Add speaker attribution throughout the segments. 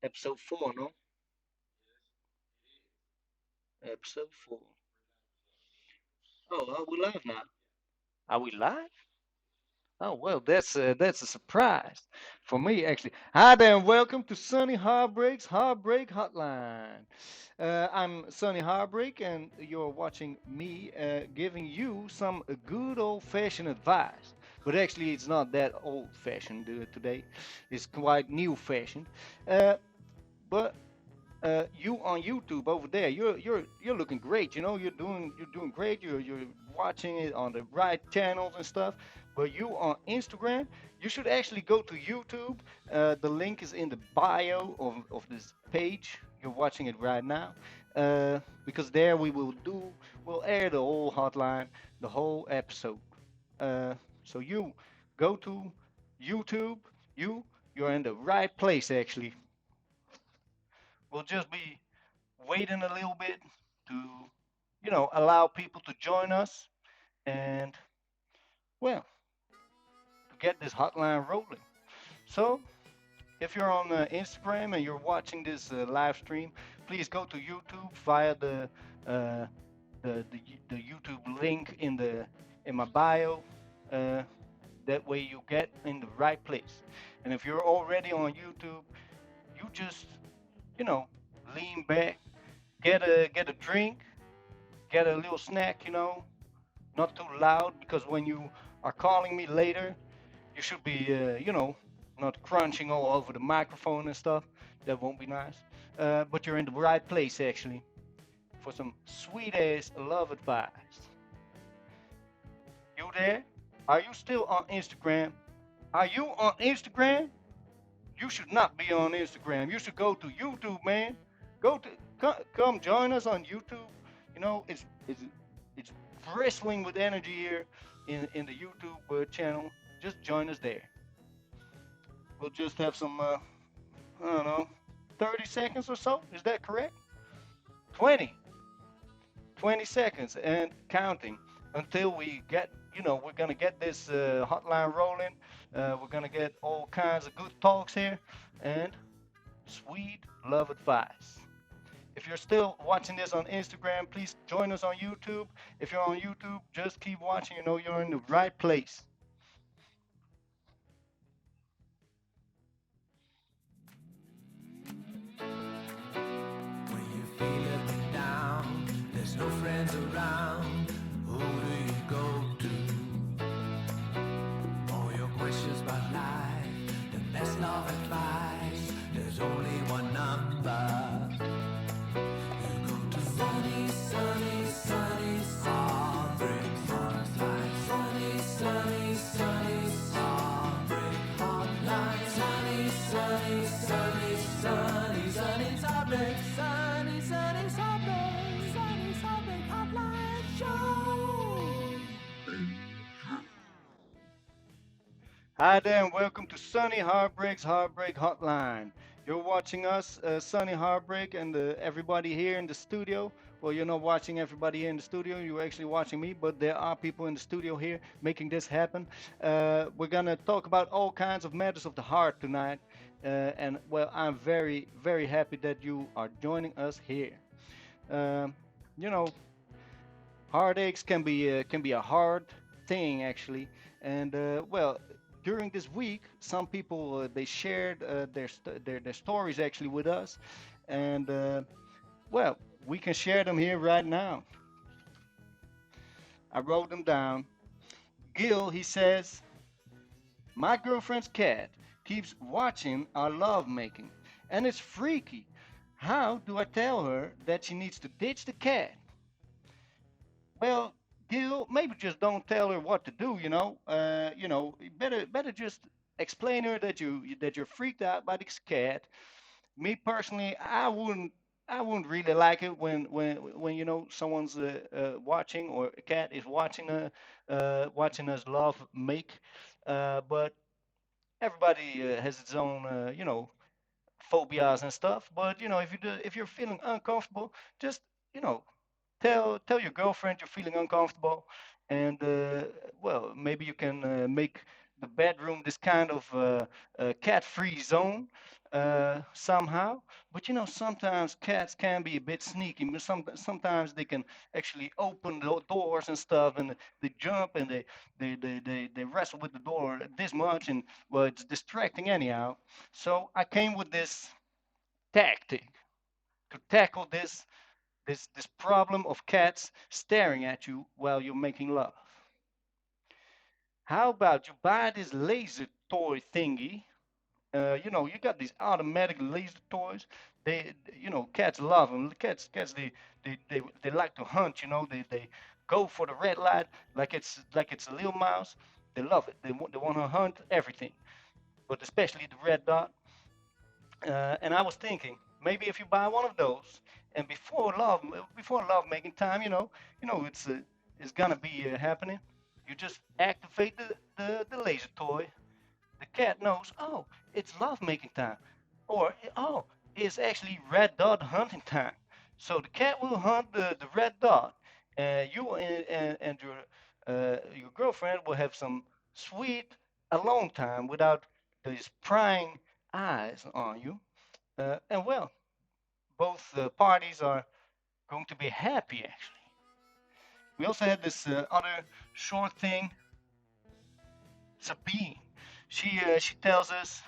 Speaker 1: Episode 4, no? Episode 4. Oh, are we live now? Are we live? Oh well, that's a surprise for me actually. Hi there, and welcome to Sunny Heartbreak's Heartbreak Hotline. I'm Sunny Heartbreak, and you're watching me giving you some good old-fashioned advice. But actually, it's not that old-fashioned today. It's quite new-fashioned. Uh, but you on YouTube over there, you're looking great. You know, you're doing great. You're watching it on the right channels and stuff. But you on Instagram, you should actually go to YouTube. The link is in the bio of this page. You're watching it right now, because there we'll air the whole hotline, the whole episode. Uh, so you go to YouTube. You're in the right place actually. We'll just be waiting a little bit to, allow people to join us and, well, to get this hotline rolling. So, if you're on Instagram and you're watching this live stream, please go to YouTube via uh, the YouTube link in my bio. Uh, that way you get in the right place. And if you're already on YouTube, you just, you know, lean back, get a drink, get a little snack, not too loud because when you are calling me later, you should be, not crunching all over the microphone and stuff. That won't be nice. But you're in the right place actually for some sweet ass love advice. You there? Are you still on Instagram? Are you on Instagram? You should not be on Instagram. You should go to YouTube, man. Go to come join us on YouTube. It's bristling with energy here in the YouTube channel. Just join us there. We'll just have some I don't know, 30 seconds or so. Is that correct? 20, 20 seconds and counting until we get. We're gonna get this hotline rolling. We're gonna get all kinds of good talks here and sweet love advice. If you're still watching this on Instagram, please join us on YouTube. If you're on YouTube, just keep watching. You know you're in the right place.
Speaker 2: When you feel it down, there's no friends around. Who do you go to? All your questions about life, the best love advice. There's only one number. You go to sunny, sunny, sunny, heartbreak hotline. Sunny, sunny, sunny, heartbreak hotline. Sunny, sunny, sunny, sunny, sunny, heartbreak. Sunny, sunny, heartbreak. Sunny, heartbreak hotline show.
Speaker 1: Hi there, and welcome to Sunny Heartbreak's Heartbreak Hotline. You're watching us, Sunny Heartbreak, and everybody here in the studio. Well, you're not watching everybody here in the studio, you're actually watching me, but there are people in the studio here making this happen. We're gonna talk about all kinds of matters of the heart tonight, and well, I'm very, very happy that you are joining us here. Um, you know, Heartaches can be a hard thing actually, and well, during this week, some people they shared their stories actually with us, and well, we can share them here right now. I wrote them down. Gil, he says, my girlfriend's cat keeps watching our love making, and it's freaky. How do I tell her that she needs to ditch the cat? Well, Gil, maybe just don't tell her what to do. Better just explain her that you're freaked out by this cat. Me personally, I wouldn't really like it when someone's watching or a cat is watching us love make. But everybody has its own phobias and stuff. But if you're feeling uncomfortable, just you know tell your girlfriend you're feeling uncomfortable, and well, maybe you can make the bedroom this kind of cat-free zone somehow. But you know, sometimes cats can be a bit sneaky. Sometimes they can actually open the doors and stuff, and they jump and they wrestle with the door this much, and well, it's distracting anyhow. So I came with this tactic to tackle this problem of cats staring at you while you're making love. How about you buy this laser toy thingy? You know, you got these automatic laser toys. Cats love them. Cats, they like to hunt. You know, they go for the red light like it's a little mouse. They love it. They want to hunt everything, but especially the red dot. And I was thinking, maybe if you buy one of those, and before love making time, it's gonna be happening. You just activate the laser toy. The cat knows, oh, it's love making time, or oh, it's actually red dot hunting time. So the cat will hunt the red dot, and you and your girlfriend will have some sweet alone time without these prying eyes on you. And well, both parties are going to be happy actually. We also had this other short thing, Sabine. She tells us,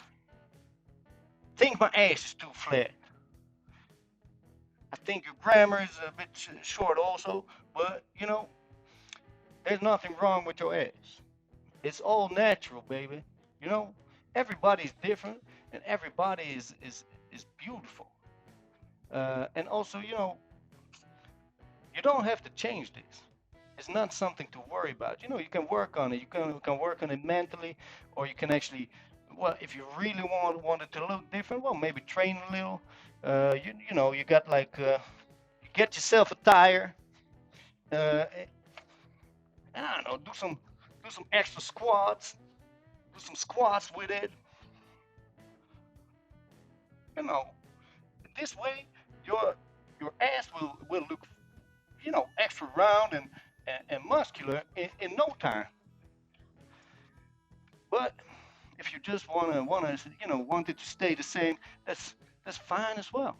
Speaker 1: think my ass is too flat. I think your grammar is a bit short also, but you know, there's nothing wrong with your ass. It's all natural, baby. You know, everybody's different and everybody is beautiful. And also, you don't have to change this. It's not something to worry about. You know, you can work on it. You can work on it mentally, or you can actually, well, if you really want it to look different, well, maybe train a little. You got like you get yourself a tire, and I don't know, do some extra squats, do some squats with it. You know, this way your ass will look extra round and muscular in no time. But if you just want it to stay the same, that's fine as well.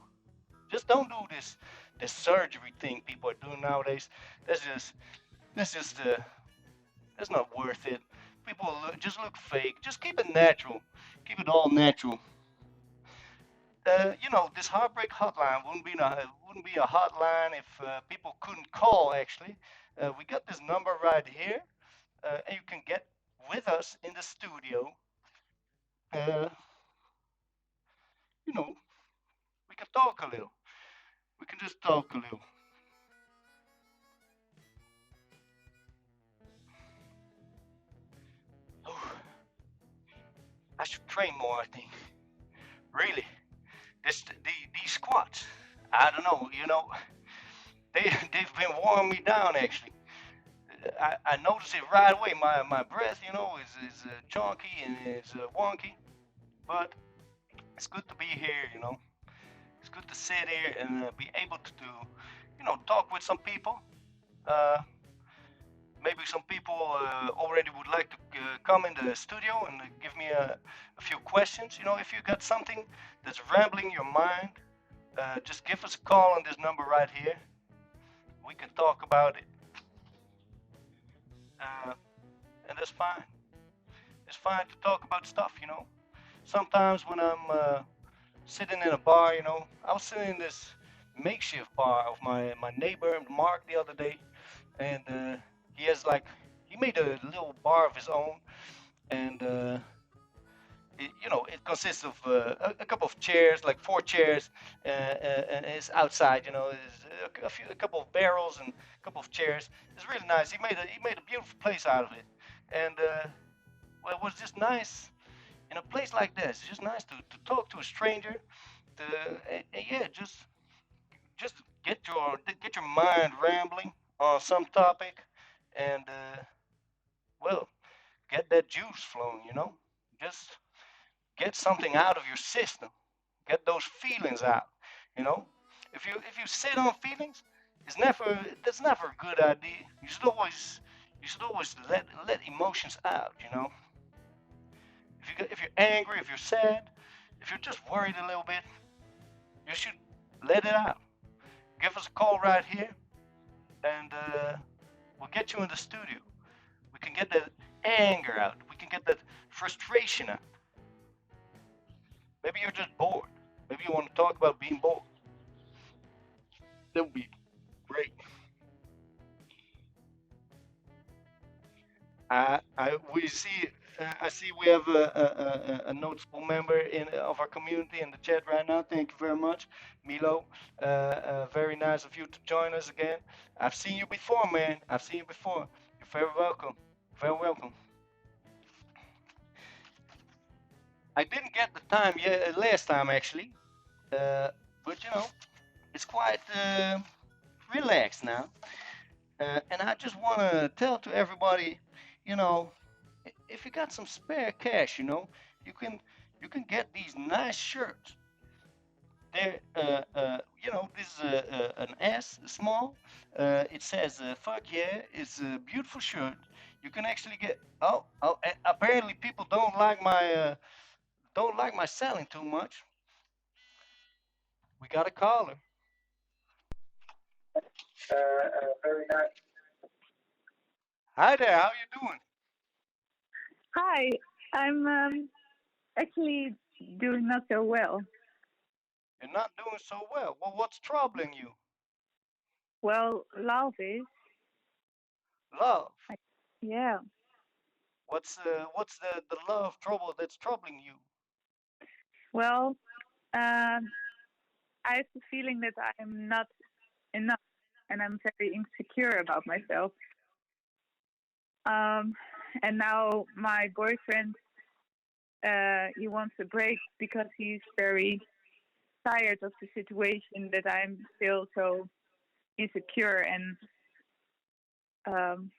Speaker 1: Just don't do this surgery thing people are doing nowadays. That's just that's just that's not worth it. People just look fake. Just keep it natural. Keep it all natural. This heartbreak hotline wouldn't be a hotline if people couldn't call. Actually, we got this number right here, and you can get with us in the studio. Uh, you know, we can talk a little. We can just talk a little. Oh, I should train more. I think. Really, these squats. I don't know. They've been wearing me down actually. I notice it right away. My breath, is chunky and it's wonky. But it's good to be here. It's good to sit here and be able to do, talk with some people. Uh, Maybe some people already would like to come in the studio and give me a few questions. If you got something that's rambling your mind, just give us a call on this number right here. We can talk about it, uh, and that's fine. It's fine to talk about stuff. Sometimes when I'm sitting in a bar, I was sitting in this makeshift bar of my neighbor Mark the other day, and he made a little bar of his own, and it consists of a couple of chairs, like four chairs, and it's outside. There's a couple of barrels and a couple of chairs. It's really nice. He made a beautiful place out of it, and well, it was just nice in a place like this. It's just nice to talk to a stranger, to and yeah, just get your mind rambling on some topic, and well, get that juice flowing. Just get something out of your system. Get those feelings out. You know, if you sit on feelings, that's never a good idea. You should always let emotions out. If you're angry, if you're sad, if you're just worried a little bit, you should let it out. Give us a call right here, and we'll get you in the studio. We can get that anger out. We can get that frustration out. Maybe you're just bored. Maybe you want to talk about being bored. That would be great. We see. I see we have a noticeable member of our community in the chat right now. Thank you very much, Milo. Very nice of you to join us again. I've seen you before, man. I've seen you before. You're very welcome. Very welcome. I didn't get the time yet last time actually, uh, but it's quite relaxed now. And I just want to tell to everybody, you know, if you got some spare cash, you can you can get these nice shirts. They're, this is an S, small. It says, "Fuck yeah!" It's a beautiful shirt. You can actually get. Oh, apparently people don't like my selling too much. We got a caller.
Speaker 3: Very nice.
Speaker 1: Hi there. How you doing?
Speaker 3: Hi, I'm actually doing not so well.
Speaker 1: You're not doing so well. Well, what's troubling you?
Speaker 3: Well, love is,
Speaker 1: Love.
Speaker 3: yeah.
Speaker 1: What's the love trouble that's troubling you?
Speaker 3: Well, um, I have the feeling that I'm not enough, and I'm very insecure about myself. Um, and now my boyfriend, he wants a break because he's very tired of the situation that I'm still so insecure and um,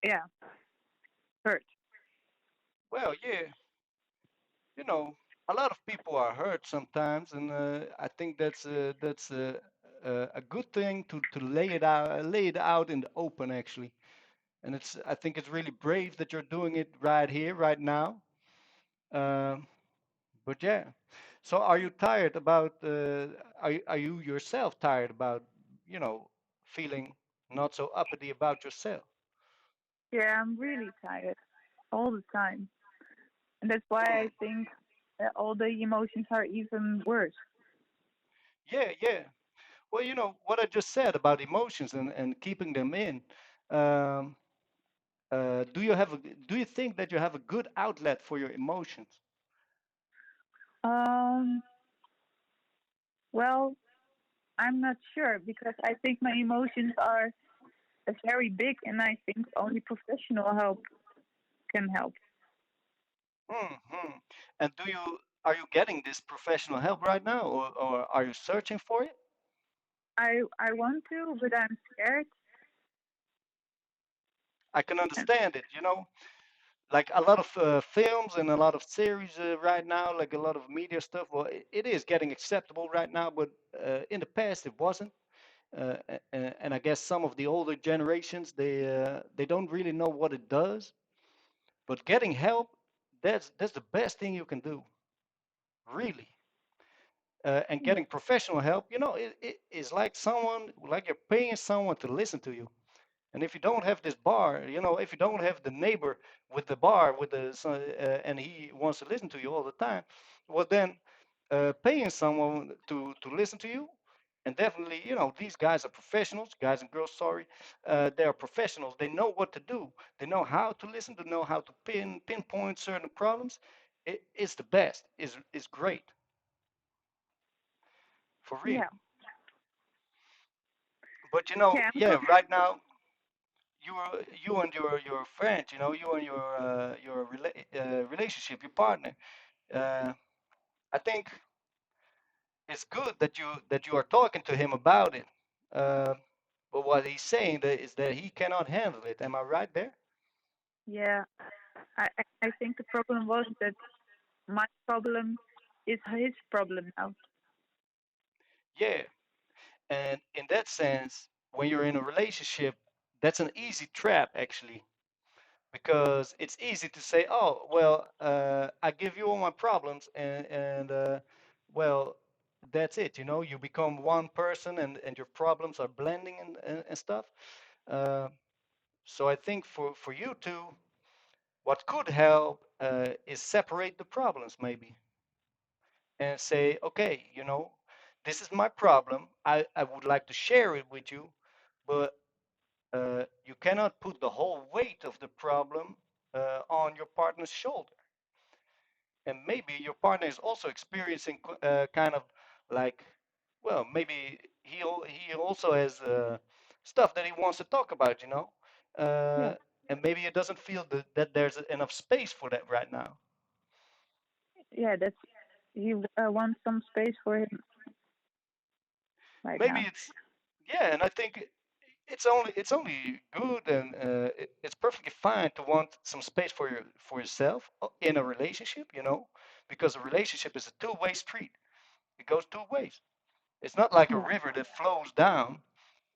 Speaker 3: yeah, hurt.
Speaker 1: Well, yeah, you know, a lot of people are hurt sometimes, and I think that's a good thing to lay it out in the open actually. And I think it's really brave that you're doing it right here, right now. Um, but yeah, so are you tired about? Are you yourself tired about feeling not so uppity about yourself?
Speaker 3: Yeah, I'm really tired all the time. And that's why
Speaker 1: Hmm.
Speaker 3: I think all the emotions are even worse.
Speaker 1: Yeah, yeah. Well, what I just said about emotions and keeping them in. Um, do you think that you have a good outlet for your emotions?
Speaker 3: Um, well, I'm not sure because I think my emotions are very big, and I think only professional help can help.
Speaker 1: Hmm. And are you getting this professional help right now, or are you searching for it?
Speaker 3: I want to, but I'm scared.
Speaker 1: I can
Speaker 3: And
Speaker 1: understand it. Like a lot of films and a lot of series right now, like a lot of media stuff. Well, it is getting acceptable right now, but in the past it wasn't. And I guess some of the older generations they don't really know what it does. But getting help, that's the best thing you can do, really. And
Speaker 3: yeah,
Speaker 1: getting professional help, it is like you're paying someone to listen to you. And if you don't have this bar, if you don't have the neighbor with the bar and he wants to listen to you all the time, well then paying someone to listen to you, and definitely, these guys are professionals, guys and girls, sorry, they are professionals. They know what to do. They know how to listen. They know how to pinpoint certain problems. It's the best. It's great for real.
Speaker 3: yeah,
Speaker 1: But
Speaker 3: yeah. I'm
Speaker 1: yeah,
Speaker 3: talking.
Speaker 1: right now you and your friend, you and your relationship, your partner. Uh, I think it's good that you are talking to him about it. Uh, but what he's saying is that he cannot handle it. Am I right there?
Speaker 3: Yeah, I think the problem was that my problem is his problem now.
Speaker 1: Yeah. And in that sense, when you're in a relationship, that's an easy trap actually. because it's easy to say, "Oh, well, I give you all my problems, and well, that's it." You know, you become one person, and your problems are blending and stuff. Uh, so I think for you two, what could help is separate the problems maybe and say, "Okay, you know, this is my problem. I would like to share it with you, but you cannot put the whole weight of the problem on your partner's shoulder. And maybe your partner is also experiencing kind of like, well, maybe he also has stuff that he wants to talk about, you know,
Speaker 3: Yeah,
Speaker 1: uh, and maybe it doesn't feel that there's enough space for that right now.
Speaker 3: yeah. That's he wants some space for him right
Speaker 1: Maybe
Speaker 3: now.
Speaker 1: it's yeah, and I think it's only good and it's perfectly fine to want some space for yourself in a relationship, you know, because a relationship is a two-way street. It goes two ways. It's not like a
Speaker 3: Yeah,
Speaker 1: river that flows down.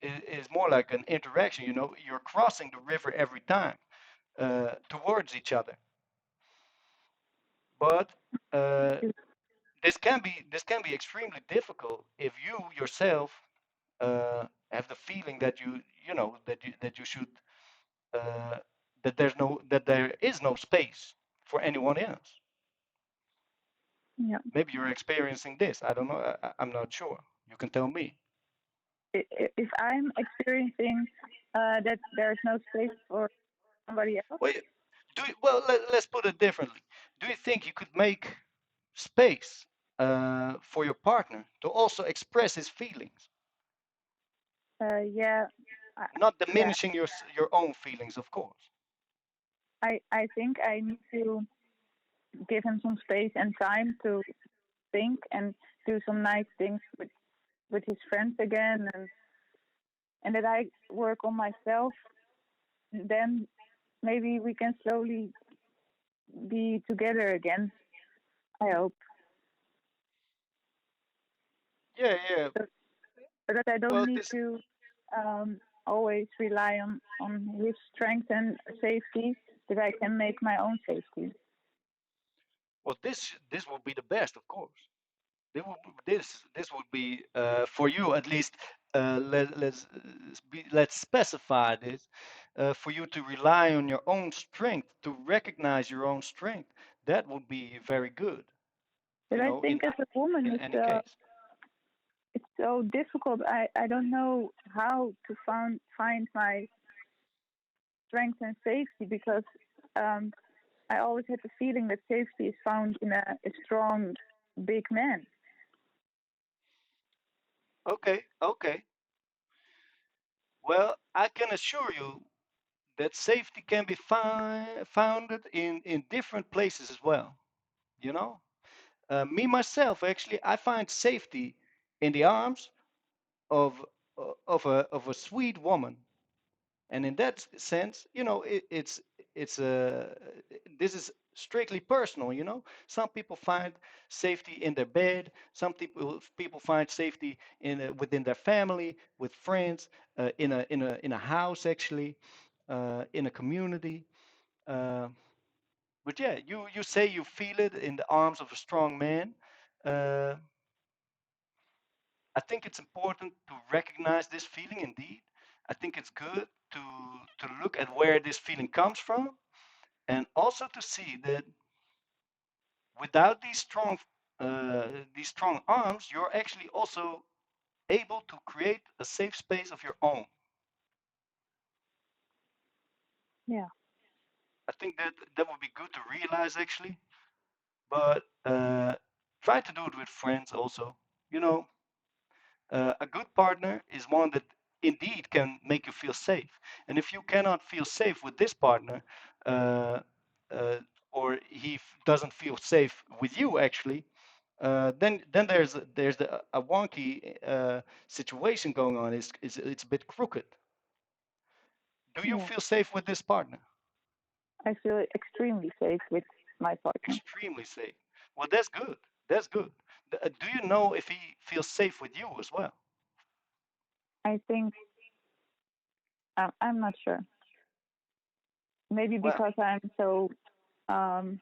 Speaker 1: It's more like an interaction. You know, you're crossing the river every time towards each other. But uh, this can be extremely difficult if you yourself have the feeling that you should uh, that there is no space for anyone else.
Speaker 3: yeah.
Speaker 1: Maybe you're experiencing this. I don't know. I'm not sure. You can tell me.
Speaker 3: If I'm experiencing that there's no space for somebody else,
Speaker 1: Well, let's put it differently. Do you think you could make space for your partner to also express his feelings,
Speaker 3: yeah, I,
Speaker 1: not
Speaker 3: yeah.
Speaker 1: diminishing your own feelings, of course?
Speaker 3: I think I need to give him some space and time to think and do some nice things with his friends again, and that I work on myself. Then maybe we can slowly be together again. I hope
Speaker 1: Yeah, yeah.
Speaker 3: so, so that I don't
Speaker 1: Well,
Speaker 3: need
Speaker 1: this
Speaker 3: to always rely on his strength and safety. That I can make my own safety.
Speaker 1: this would be the best, of course. This would be for you at least. Let's specify this for you to rely on your own strength, to recognize your own strength. That would be very good,
Speaker 3: But
Speaker 1: you
Speaker 3: I
Speaker 1: know,
Speaker 3: think as a woman,
Speaker 1: in any case.
Speaker 3: it's so difficult. I don't know how to find my strength and safety because um, I always had the feeling that safety is found in a strong, big man.
Speaker 1: Okay, okay. Well, I can assure you that safety can be founded in different places as well. You know, me myself, actually, I find safety in the arms of of a sweet woman, and in that sense, you know, it's a this is strictly personal. You know, some people find safety in their bed. Some people find safety within their family, with friends, in a house, actually, in a community. Uh, but yeah, you say you feel it in the arms of a strong man. Uh, I think it's important to recognize this feeling indeed. I think it's good to look at where this feeling comes from and also to see that without these strong arms, you're actually also able to create a safe space of your own.
Speaker 3: Yeah,
Speaker 1: I think that would be good to realize actually, but try to do it with friends also. You know, a good partner is one that indeed can make you feel safe. And if you cannot feel safe with this partner, uh, uh, or he doesn't feel safe with you, actually, then there's a wonky situation going on. It's a bit crooked. Do you
Speaker 3: yeah.
Speaker 1: feel safe with this partner?
Speaker 3: I feel extremely safe with my partner.
Speaker 1: Extremely safe. Well, that's good. That's good. Do you know if he feels safe with you as well?
Speaker 3: I think I'm not sure. maybe
Speaker 1: Well,
Speaker 3: because I'm so um,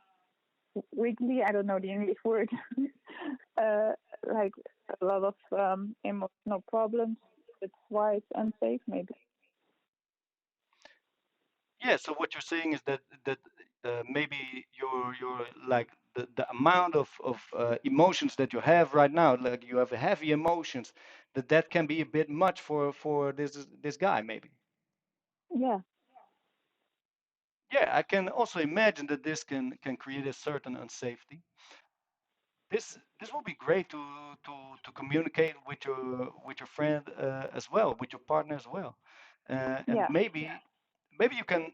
Speaker 3: wiggly. I don't know the English word. uh, like a lot of emotional problems. That's why it's unsafe, maybe.
Speaker 1: yeah. So what you're saying is that maybe your like the amount of emotions that you have right now, like you have heavy emotions, that can be a bit much for this guy maybe.
Speaker 3: Yeah,
Speaker 1: Yeah, I can also imagine that this can create a certain unsafety. This will be great to communicate with your friend as well, with your partner as well, and
Speaker 3: yeah,
Speaker 1: maybe you can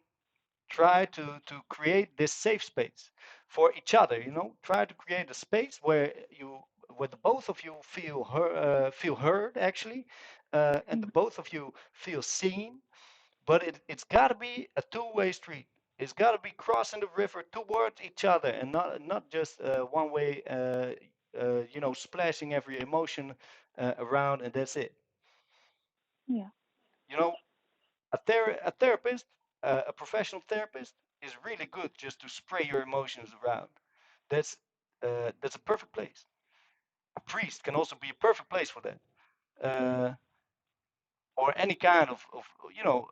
Speaker 1: try to create this safe space for each other. You know, try to create a space where the both of you feel heard actually, and the
Speaker 3: mm,
Speaker 1: both of you feel seen, but it's got to be a two-way street. It's got to be crossing the river towards each other and not just one way. You know, splashing every emotion around and that's it.
Speaker 3: yeah.
Speaker 1: You know, a therapist, a professional therapist, is really good just to spray your emotions around. That's that's a perfect place. A priest can also be a perfect place for that. Or any kind of you know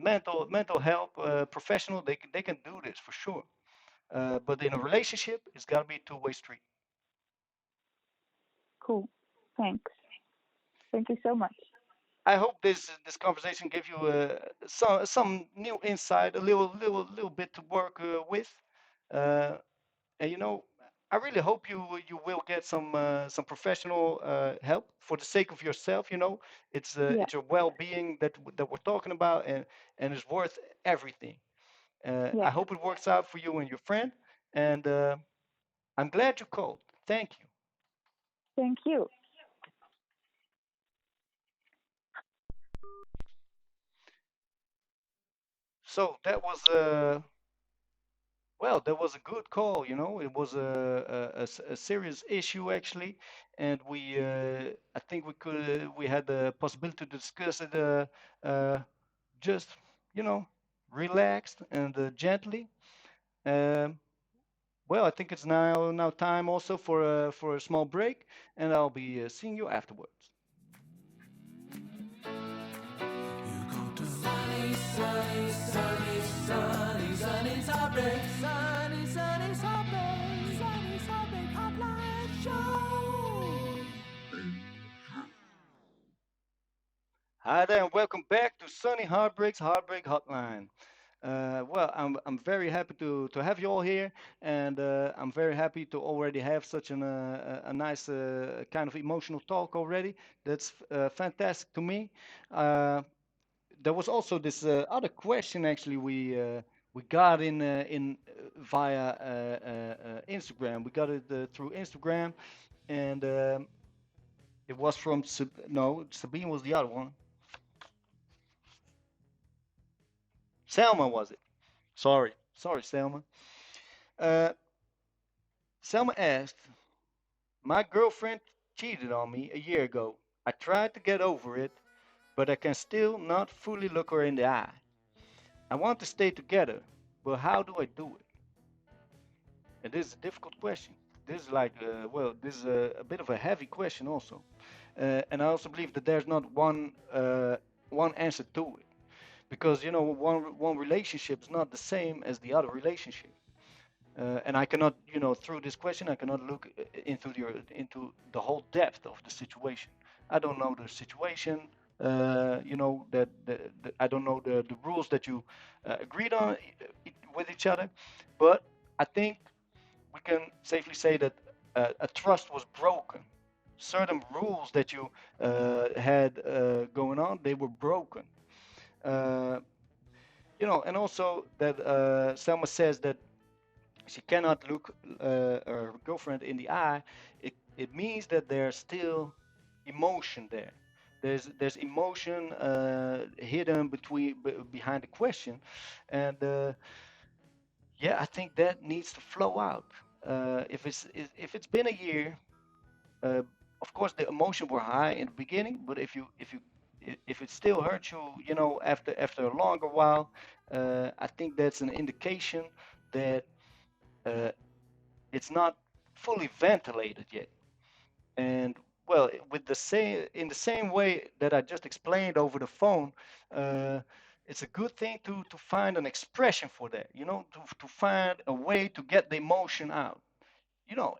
Speaker 1: mental health professional, they can do this for sure. But in a relationship, it's got to be a two-way street.
Speaker 3: Cool. Thanks. Thank you so much.
Speaker 1: I hope this conversation gave you some new insight, a little bit to work with, uh, and you know, I really hope you will get some professional help for the sake of yourself. You know,
Speaker 3: Yeah,
Speaker 1: it's your well-being that we're talking about, and it's worth everything.
Speaker 3: yeah.
Speaker 1: I hope it works out for you and your friend, and I'm glad you called. Thank you.
Speaker 3: Thank you.
Speaker 1: So that was well, that was a good call. You know, it was a serious issue actually, and I think we had the possibility to discuss it uh, just you know relaxed and gently. Um, well, I think it's now time also for a small break, and I'll be seeing you afterwards. Hi there, and welcome back to Sunny Heartbreaks Heartbreak Hotline. Well, I'm very happy to have you all here, and I'm very happy to already have such a nice kind of emotional talk already. That's fantastic to me. Uh, there was also this other question actually we got in via Instagram. We got it through Instagram, and it was from no, Sabine was the other one. Selma was it? Sorry, Selma. Uh, Selma asked, "My girlfriend cheated on me a year ago. I tried to get over it, but I can still not fully look her in the eye. I want to stay together, but how do I do it?" And this is a difficult question. This is like, well, this is a bit of a heavy question also. And I also believe that there's not one answer to it because you know one relationship is not the same as the other relationship. And I cannot, you know, through this question, I cannot look into the whole depth of the situation. I don't know the situation. You know that I don't know the rules that you agreed on with each other, but I think we can safely say that a trust was broken. Certain rules that you had going on, they were broken. Uh, you know, and also that Selma says that she cannot look her girlfriend in the eye. It means that there's still emotion there. There's emotion hidden behind the question, and yeah, I think that needs to flow out. If it's been a year, uh, of course the emotion were high in the beginning, but if it still hurts you, you know, after a longer while, I think that's an indication that uh, it's not fully ventilated yet. And well, with the same in the same way that I just explained over the phone, uh, it's a good thing to find an expression for that. You know, to find a way to get the emotion out. You know,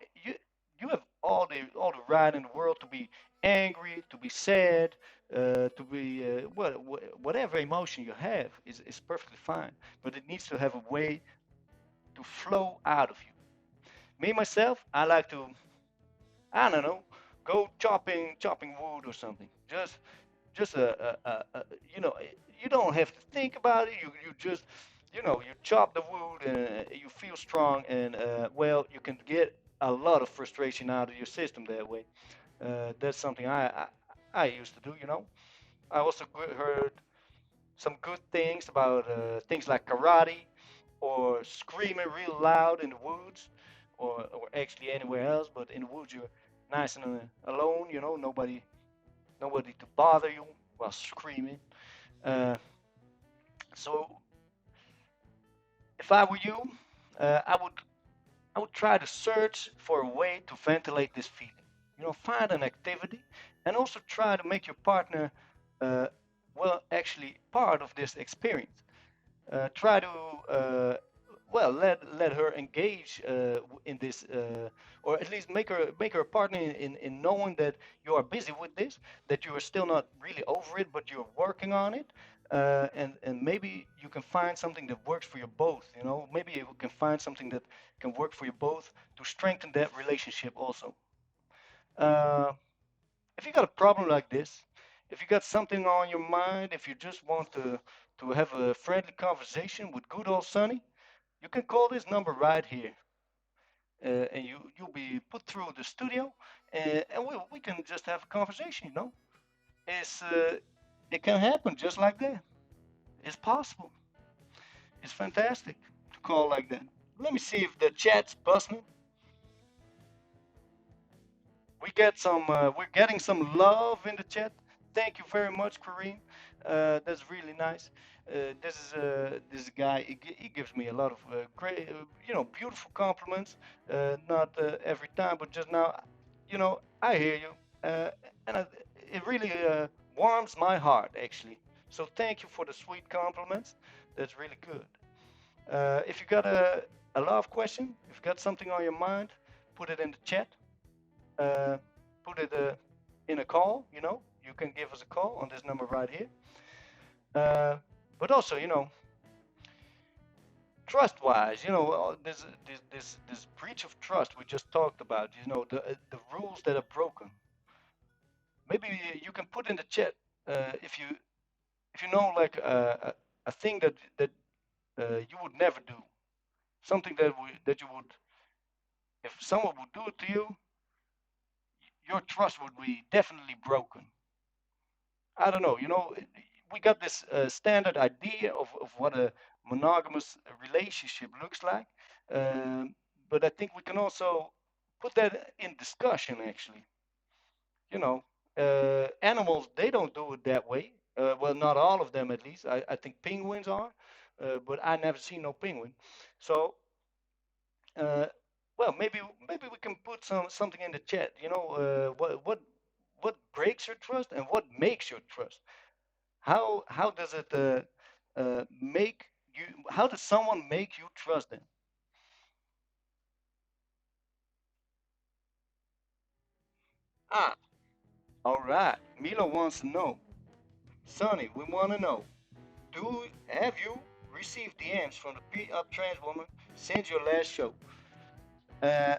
Speaker 1: you have all the right in the world to be angry, to be sad, to be whatever emotion you have is perfectly fine. But it needs to have a way to flow out of you. Me myself, I like to, I don't know, go chopping wood or something. Just you know, you don't have to think about it. You just, you know, you chop the wood and you feel strong, and well, you can get a lot of frustration out of your system that way. That's something I used to do. You know, I also heard some good things about things like karate or screaming real loud in the woods, or actually anywhere else, but in the woods you're nice and alone. You know, nobody to bother you while screaming. Uh, so if I were you, I would try to search for a way to ventilate this feeling. You know, find an activity, and also try to make your partner, uh, well, actually part of this experience. Try to let her engage in this, or at least make her a partner in knowing that you are busy with this, that you are still not really over it, but you're working on it, and maybe you can find something that works for you both. You know, maybe you can find something that can work for you both to strengthen that relationship also. Uh, if you got a problem like this, if you got something on your mind, if you just want to have a friendly conversation with good old Sonny, you can call this number right here, and you'll be put through the studio, and we can just have a conversation. You know, it's it can happen just like that. It's possible. It's fantastic to call like that. Let me see if the chat's busting. We're getting some love in the chat. Thank you very much, Kareem. That's really nice. This guy. He gives me a lot of great, beautiful compliments. Not every time, but just now. You know, I hear you, and it really warms my heart actually. So thank you for the sweet compliments. That's really good. If you got a love question, if you got something on your mind, put it in the chat. uh, Put it in a call. You know, you can give us a call on this number right here. Uh, but also, you know, trust-wise, you know, this breach of trust we just talked about. You know, the rules that are broken. Maybe you can put in the chat if you know like a thing that you would never do, something that you would, if someone would do it to you, your trust would be definitely broken. I don't know. You know, we got this standard idea of what a monogamous relationship looks like, um, but I think we can also put that in discussion. Actually, you know, animals they don't do it that way. Well, not all of them at least. I think penguins are, but I never seen no penguin. So, uh, well, maybe we can put something in the chat. You know, what breaks your trust and what makes your trust. How does it make you? How does someone make you trust them? Ah, all right. Milo wants to know. Sonny, we want to know. Have you received DMs from the beat up trans woman since your last show? Uh,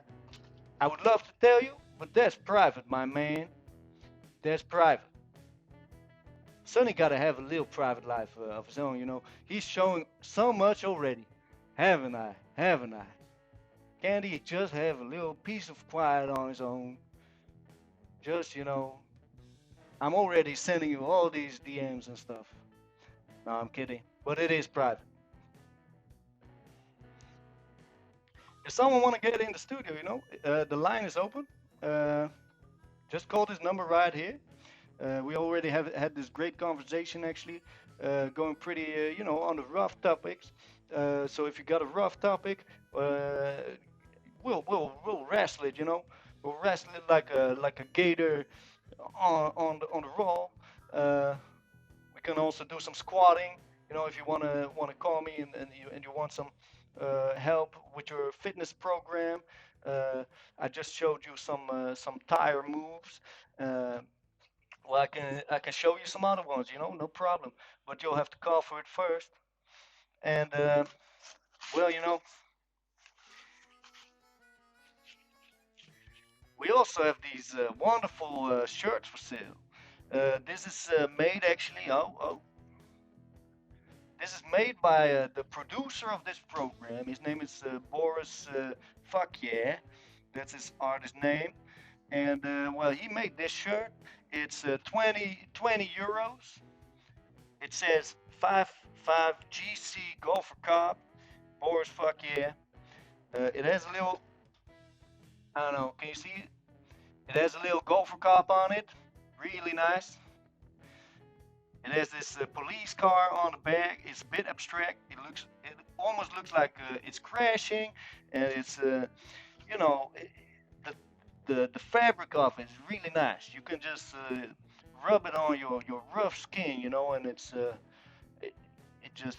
Speaker 1: I would love to tell you, but that's private, my man. That's private. Sonny got to have a little private life of his own. You know, he's showing so much already. Haven't I? Haven't I? Can't he just have a little piece of quiet on his own? Just, you know, I'm already sending you all these DMs and stuff. No, I'm kidding. But it is private. If someone want to get in the studio, you know, the line is open. Uh, just call this number right here. We already have had this great conversation actually. going pretty, on the rough topics. So if you got a rough topic, we'll wrestle it. We'll wrestle it like a gator on the roll. Uh, we can also do some squatting. If you wanna call me and you want some help with your fitness program. Uh, I just showed you some tire moves. Uh, well, I can show you some other ones. No problem. But you'll have to call for it first. And well, we also have these wonderful shirts for sale. This is made actually. This is made by the producer of this program. His name is Boris Fuck Yeah. That's his artist name. And well, he made this shirt. It's 20 euros. It says 5 GC Golfer Cop. Boris Fuck Yeah. It has a little, I don't know, can you see it? It has a little Golfer Cop on it. Really nice. It has this police car on the back. It's a bit abstract. It almost looks like it's crashing, and it's, you know, it, the the fabric of it is really nice. You can just rub it on your rough skin, and it,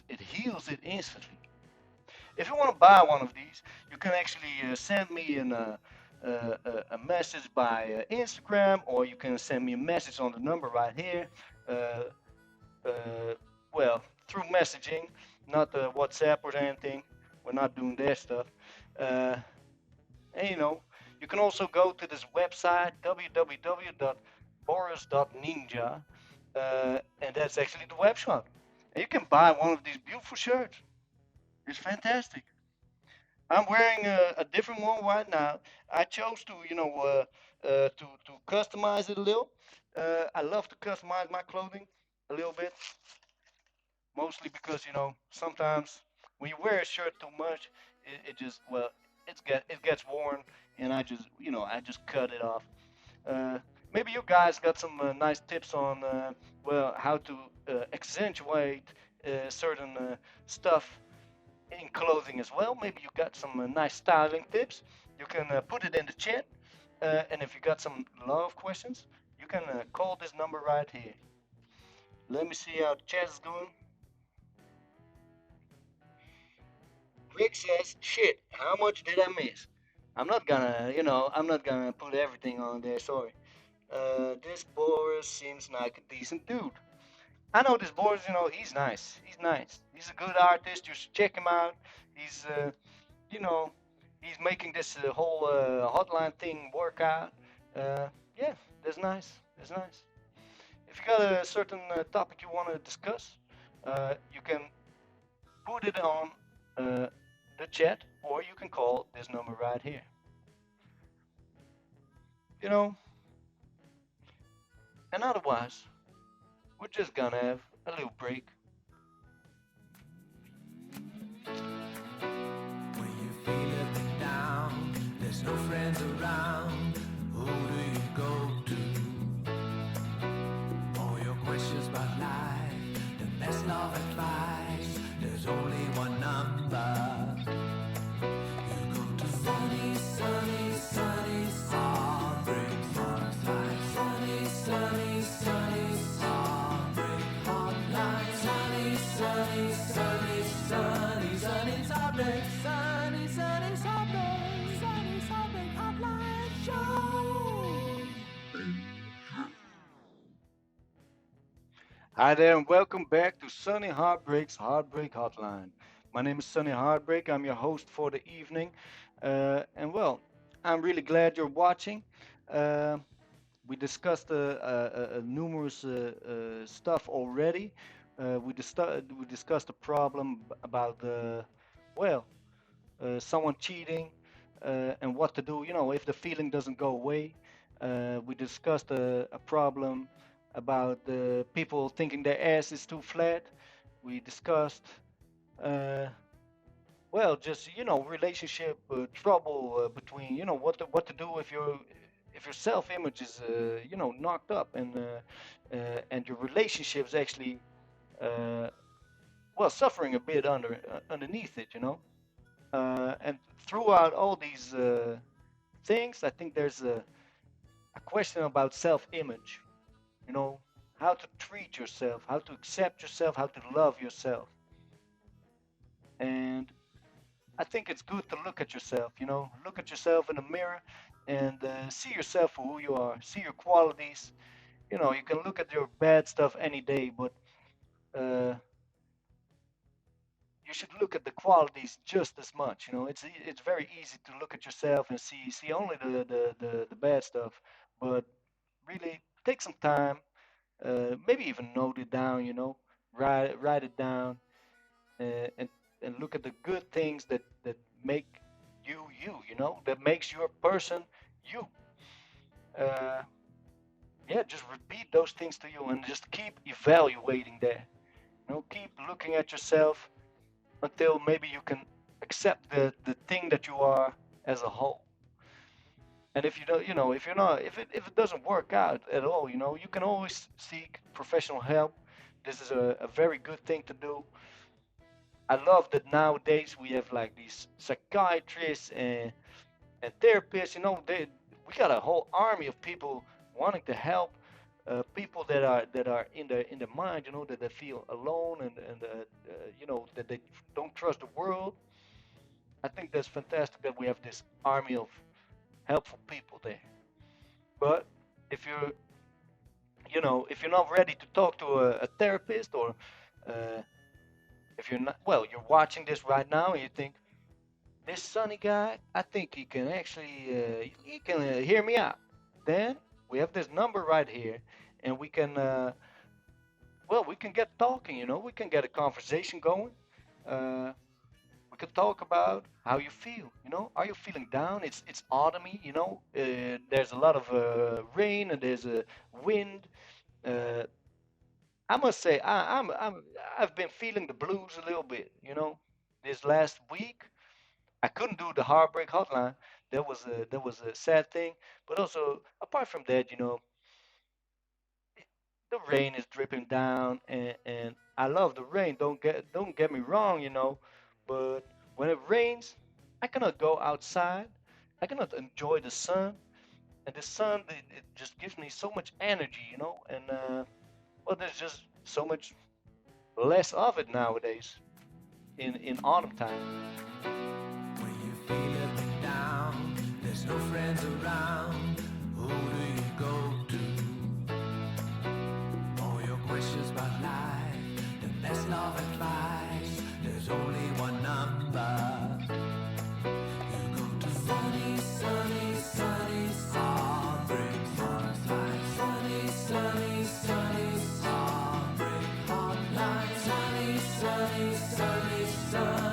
Speaker 1: it heals it instantly. If you want to buy one of these, you can actually send me a message by Instagram, or you can send me a message on the number right here. Uh, uh, well, through messaging, not WhatsApp or anything. We're not doing that stuff. Uh, and you can also go to this website www.boris.ninja, and that's actually the web shop. And you can buy one of these beautiful shirts. It's fantastic. I'm wearing a different one right now. I chose to, to customize it a little. I love to customize my clothing a little bit, mostly because sometimes when you wear a shirt too much, it just it gets worn, and I just cut it off. Uh, Maybe you guys got some nice tips on how to accentuate certain stuff in clothing as well. Maybe you got some nice styling tips. You can put it in the chat, and if you got some love questions, you can call this number right here. Let me see how the chat is going. Rick says, "Shit, how much did I miss?" I'm not gonna put everything on there. Sorry. This Boris seems like a decent dude. I know this Boris. He's nice. He's nice. He's a good artist. You should check him out. He's, you know, he's making this whole hotline thing work out. Yeah, that's nice. That's nice. If you got a certain topic you want to discuss, you can put it on uh, the chat, or you can call this number right here. You know, and otherwise, we're just gonna have a little break.
Speaker 2: When you feel it down, there's no friends around. Who do you go to? All your questions about life, the best love advice. There's only one number. You go to sunny, sunny, sunny, heartbreak hotline. Sunny, sunny, sunny, heartbreak hotline. Sunny, sunny, sunny, sunny, sunny, heartbreak. Sunny, sunny, heartbreak. Sunny, heartbreak hotline show.
Speaker 1: Hi there, and welcome back to Sunny Heartbreak's Heartbreak Hotline. My name is Sunny Heartbreak. I'm your host for the evening. And well, I'm really glad you're watching. Uh, we discussed numerous stuff already. We discussed the problem about well, someone cheating and what to do, if the feeling doesn't go away. We discussed a problem about people thinking their ass is too flat. We discussed, uh, just relationship trouble between what to do if your self image is knocked up and your relationships actually uh, well, suffering a bit underneath it, you know. And throughout all these things, I think there's a question about self-image, you know, how to treat yourself, how to accept yourself, how to love yourself. And I think it's good to look at yourself, you know, look at yourself in the mirror and see yourself for who you are, see your qualities. You know, you can look at your bad stuff any day, but uh, you should look at the qualities just as much. You know, it's very easy to look at yourself and see only the bad stuff, but really take some time, maybe even note it down. You know, write it down, and look at the good things that make you you. You know, that makes your person you. Uh, yeah, just repeat those things to you and just keep evaluating that. You know, keep looking at yourself until maybe you can accept the thing that you are as a whole. And if you don't, you know, if you're not, if it doesn't work out at all, you know, you can always seek professional help. This is a very good thing to do. I love that nowadays we have like these psychiatrists and therapists. You know, we got a whole army of people wanting to help people that are in the mind. You know, that they feel alone and you know that they don't trust the world. I think that's fantastic that we have this army of helpful people there. But if you're, you know, if you're not ready to talk to a therapist or uh, if you're not, well, you're watching this right now and you think this Sunny guy, I think he can actually, he can hear me out. Then we have this number right here, and we can, well, we can get talking. You know, we can get a conversation going. Uh, we could talk about how you feel. You know, are you feeling down? It's autumny. You know, there's a lot of rain and there's a wind. Uh, I must say, I've been feeling the blues a little bit. You know, this last week I couldn't do the heartbreak hotline. That was a sad thing. But also apart from that, you know, the rain is dripping down, and I love the rain. Don't get me wrong, you know, but when it rains, I cannot go outside. I cannot enjoy the sun, and the sun it just gives me so much energy, you know, and well, there's just so much less of it nowadays in autumn time.
Speaker 2: When you feel it down, there's no friends around. Who do you go to? All your questions about life, the best love advice. There's only one number. You go to sunny, sunny, sunny, heartbreak hotline. Sunny, sunny, sunny, heartbreak hotline. Sunny, sunny, sunny, sunny.